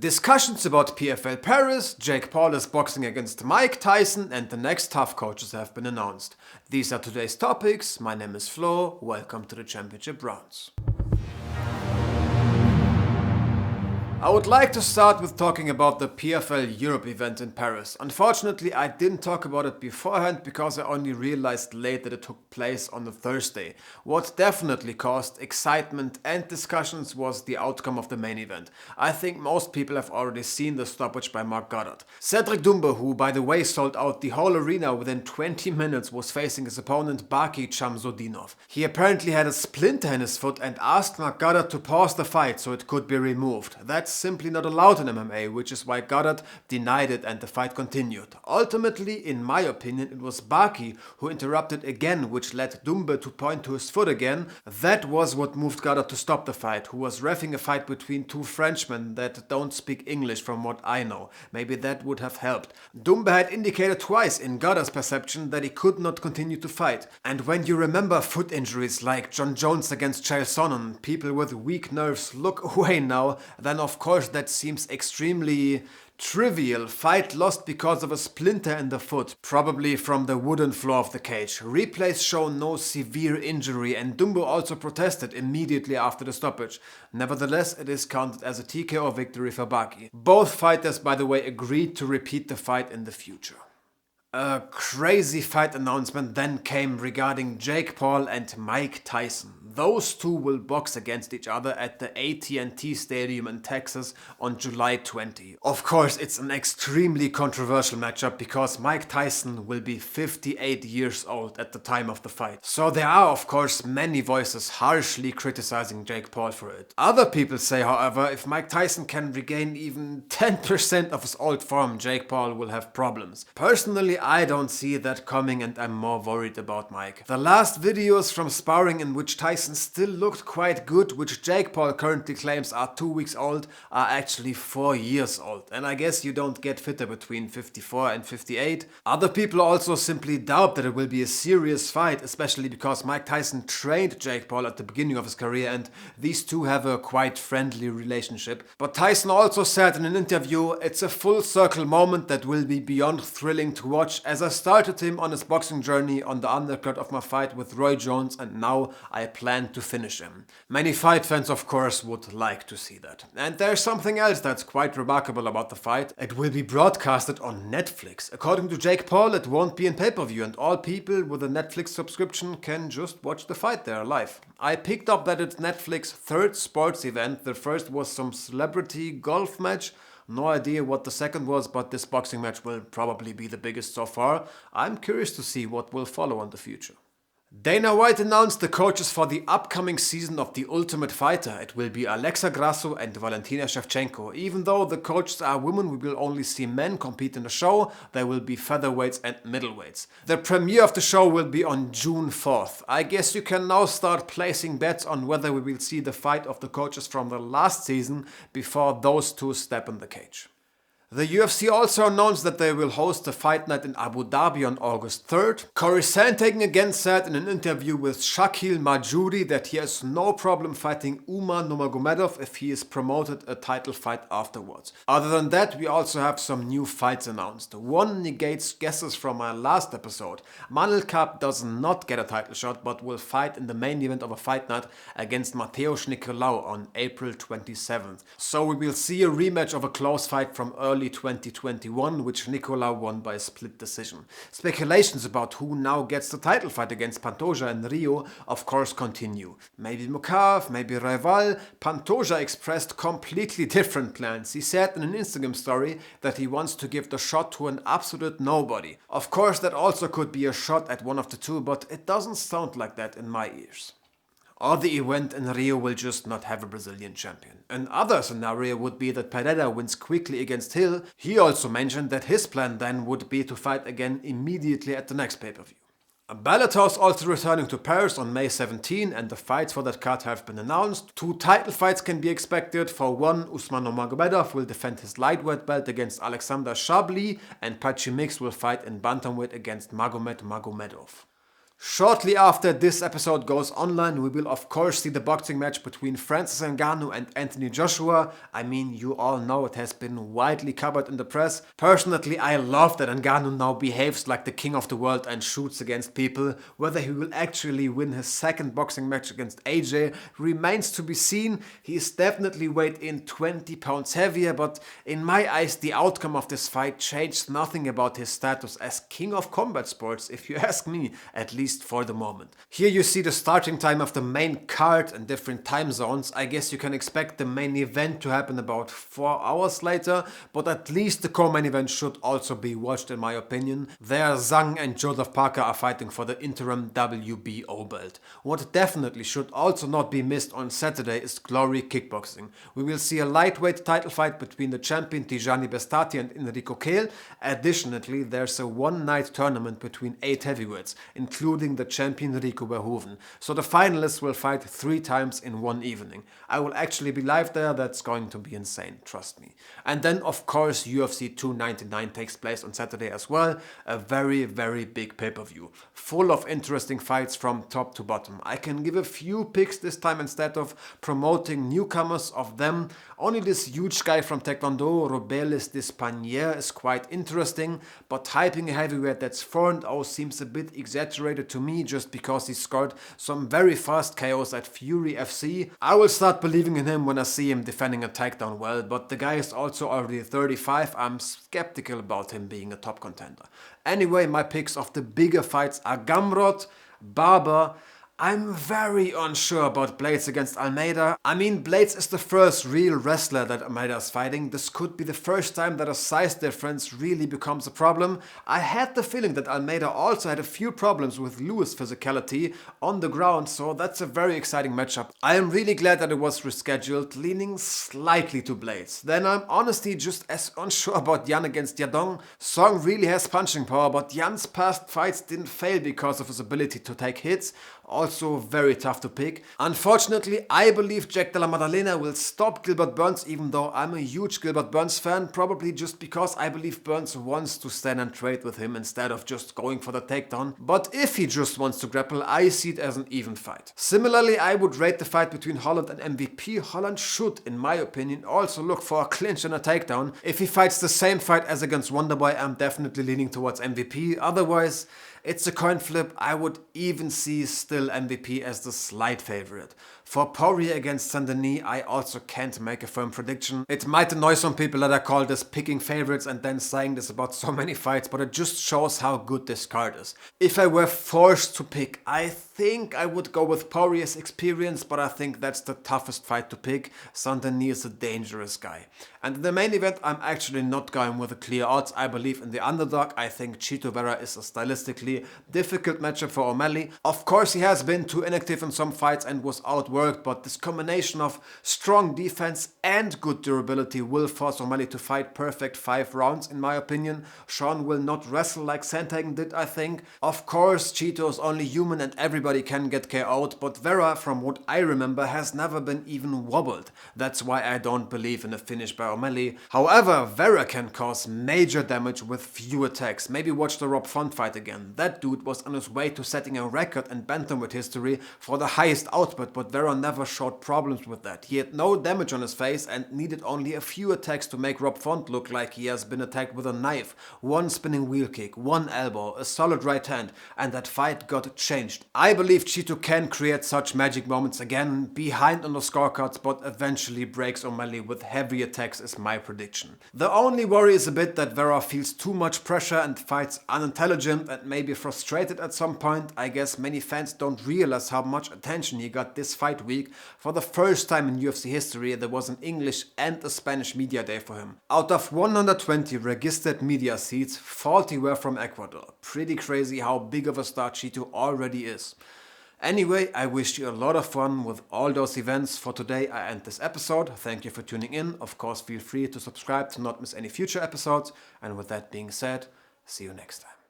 Discussions about PFL Paris, Jake Paul is boxing against Mike Tyson, and the next TUF coaches have been announced. These are today's topics. My name is Flo. Welcome to the Championship Rounds. I would like to start with talking about the PFL Europe event in Paris. Unfortunately, I didn't talk about it beforehand because I only realized late that it took place on a Thursday. What definitely caused excitement and discussions was the outcome of the main event. I think most people have already seen the stoppage by Marc Goddard. Cedric Doumbe, who by the way sold out the whole arena within 20 minutes, was facing his opponent Baki Chamsoudinov. He apparently had a splinter in his foot and asked Marc Goddard to pause the fight so it could be removed. That's simply not allowed in MMA, which is why Goddard denied it and the fight continued. Ultimately, in my opinion, it was Baki who interrupted again, which led Doumbe to point to his foot again. That was what moved Goddard to stop the fight, who was reffing a fight between two Frenchmen that don't speak English from what I know. Maybe that would have helped. Doumbe had indicated twice in Goddard's perception that he could not continue to fight. And when you remember foot injuries like John Jones against Chael Sonnen, people with weak nerves look away now, then of course that seems extremely trivial. Fight lost because of a splinter in the foot, probably from the wooden floor of the cage. Replays show no severe injury, and Doumbe also protested immediately after the stoppage. Nevertheless, it is counted as a TKO victory for Baki. Both fighters, by the way, agreed to repeat the fight in the future. A crazy fight announcement then came regarding Jake Paul and Mike Tyson. Those two will box against each other at the AT&T Stadium in Texas on July 20. Of course, it's an extremely controversial matchup because Mike Tyson will be 58 years old at the time of the fight. So there are of course many voices harshly criticizing Jake Paul for it. Other people say, however, if Mike Tyson can regain even 10% of his old form, Jake Paul will have problems. Personally, I don't see that coming and I'm more worried about Mike. The last videos from sparring in which Tyson still looked quite good, which Jake Paul currently claims are 2 weeks old, are actually 4 years old. And I guess you don't get fitter between 54 and 58. Other people also simply doubt that it will be a serious fight, especially because Mike Tyson trained Jake Paul at the beginning of his career and these two have a quite friendly relationship. But Tyson also said in an interview, "It's a full circle moment that will be beyond thrilling to watch, as I started him on his boxing journey on the undercard of my fight with Roy Jones and now I plan to finish him." Many fight fans of course would like to see that. And there's something else that's quite remarkable about the fight. It will be broadcasted on Netflix. According to Jake Paul, it won't be in pay-per-view and all people with a Netflix subscription can just watch the fight there live. I picked up that it's Netflix's third sports event. The first was some celebrity golf match. No idea what the second was, but this boxing match will probably be the biggest so far. I'm curious to see what will follow in the future. Dana White announced the coaches for the upcoming season of The Ultimate Fighter. It will be Alexa Grasso and Valentina Shevchenko. Even though the coaches are women, we will only see men compete in the show. There will be featherweights and middleweights. The premiere of the show will be on June 4th. I guess you can now start placing bets on whether we will see the fight of the coaches from the last season before those two step in the cage. The UFC also announced that they will host a fight night in Abu Dhabi on August 3rd. Cory Sandhagen again said in an interview with Shakil Mahjouri that he has no problem fighting Umar Nurmagomedov if he is promoted a title fight afterwards. Other than that, we also have some new fights announced. One negates guesses from my last episode. Manel does not get a title shot but will fight in the main event of a fight night against Matheus Nicolau on April 27th. So we will see a rematch of a close fight from early 2021, which Nicolau won by a split decision. Speculations about who now gets the title fight against Pantoja in Rio of course continue. Maybe Mukav, maybe Rival. Pantoja expressed completely different plans. He said in an Instagram story that he wants to give the shot to an absolute nobody. Of course that also could be a shot at one of the two, but it doesn't sound like that in my ears. Or the event in Rio will just not have a Brazilian champion. Another scenario would be that Pereira wins quickly against Hill. He also mentioned that his plan then would be to fight again immediately at the next pay-per-view. Bellator is also returning to Paris on May 17 and the fights for that card have been announced. 2 title fights can be expected. For one, Usman Nurmagomedov will defend his lightweight belt against Alexander Shabli and Pachi Mix will fight in bantamweight against Magomed Magomedov. Shortly after this episode goes online, we will of course see the boxing match between Francis Ngannou and Anthony Joshua. I mean, you all know it has been widely covered in the press. Personally, I love that Ngannou now behaves like the king of the world and shoots against people. Whether he will actually win his second boxing match against AJ remains to be seen. He is definitely weighed in 20 pounds heavier, but in my eyes the outcome of this fight changed nothing about his status as king of combat sports, if you ask me, at least for the moment. Here you see the starting time of the main card in different time zones. I guess you can expect the main event to happen about 4 hours later, but at least the co-main event should also be watched in my opinion. There Zhang and Joseph Parker are fighting for the interim WBO belt. What definitely should also not be missed on Saturday is Glory Kickboxing. We will see a lightweight title fight between the champion Tijani Bestati and Enrico Kehl. Additionally, there's a one-night tournament between 8 heavyweights, including the champion Rico Verhoeven. So the finalists will fight 3 times in one evening. I will actually be live there, that's going to be insane, trust me. And then of course UFC 299 takes place on Saturday as well, a very big pay-per-view, full of interesting fights from top to bottom. I can give a few picks this time instead of promoting newcomers of them. Only this huge guy from Taekwondo, Robelis Despanier, is quite interesting, but hyping a heavyweight that's 4-0 seems a bit exaggerated to me just because he scored some very fast KOs at Fury FC. I will start believing in him when I see him defending a takedown well, but the guy is also already 35, I'm skeptical about him being a top contender. Anyway, my picks of the bigger fights are Gamrot, Barber. I'm very unsure about Blades against Almeida. I mean, Blades is the first real wrestler that Almeida is fighting. This could be the first time that a size difference really becomes a problem. I had the feeling that Almeida also had a few problems with Lewis' physicality on the ground, so that's a very exciting matchup. I am really glad that it was rescheduled, leaning slightly to Blades. Then I'm honestly just as unsure about Jan against Yadong. Song really has punching power, but Jan's past fights didn't fail because of his ability to take hits. Also very tough to pick. Unfortunately, I believe Jack Della Maddalena will stop Gilbert Burns, even though I'm a huge Gilbert Burns fan, probably just because I believe Burns wants to stand and trade with him instead of just going for the takedown. But if he just wants to grapple, I see it as an even fight. Similarly, I would rate the fight between Holland and MVP. Holland should, in my opinion, also look for a clinch and a takedown. If he fights the same fight as against Wonderboy, I'm definitely leaning towards MVP. Otherwise, it's a coin flip. I would even see still MVP as the slight favorite. For Poirier against Saint-Denis, I also can't make a firm prediction. It might annoy some people that I call this picking favorites and then saying this about so many fights, but it just shows how good this card is. If I were forced to pick, I think I would go with Poirier's experience, but I think that's the toughest fight to pick. Saint-Denis is a dangerous guy. And in the main event, I'm actually not going with the clear odds. I believe in the underdog. I think Chito Vera is a stylistically difficult matchup for O'Malley. Of course, he has been too inactive in some fights and was outworked, but this combination of strong defense and good durability will force O'Malley to fight perfect 5 rounds, in my opinion. Sean will not wrestle like Sandhagen did, I think. Of course, Chito is only human and everybody can get KO'd, but Vera, from what I remember, has never been even wobbled. That's why I don't believe in a finish by O'Malley. However, Vera can cause major damage with few attacks. Maybe watch the Rob Font fight again. That dude was on his way to setting a record in bantamweight history for the highest output, but Vera never showed problems with that. He had no damage on his face and needed only a few attacks to make Rob Font look like he has been attacked with a knife. One spinning wheel kick, one elbow, a solid right hand, and that fight got changed. I believe Chito can create such magic moments again, behind on the scorecards, but eventually breaks O'Malley with heavy attacks is my prediction. The only worry is a bit that Vera feels too much pressure and fights unintelligent and maybe frustrated at some point. I guess many fans don't realize how much attention he got this fight week. For the first time in UFC history, there was an English and a Spanish media day for him. Out of 120 registered media seats, 40 were from Ecuador. Pretty crazy how big of a star Chito already is. Anyway, I wish you a lot of fun with all those events. For today, I end this episode. Thank you for tuning in. Of course, feel free to subscribe to not miss any future episodes. And with that being said, see you next time.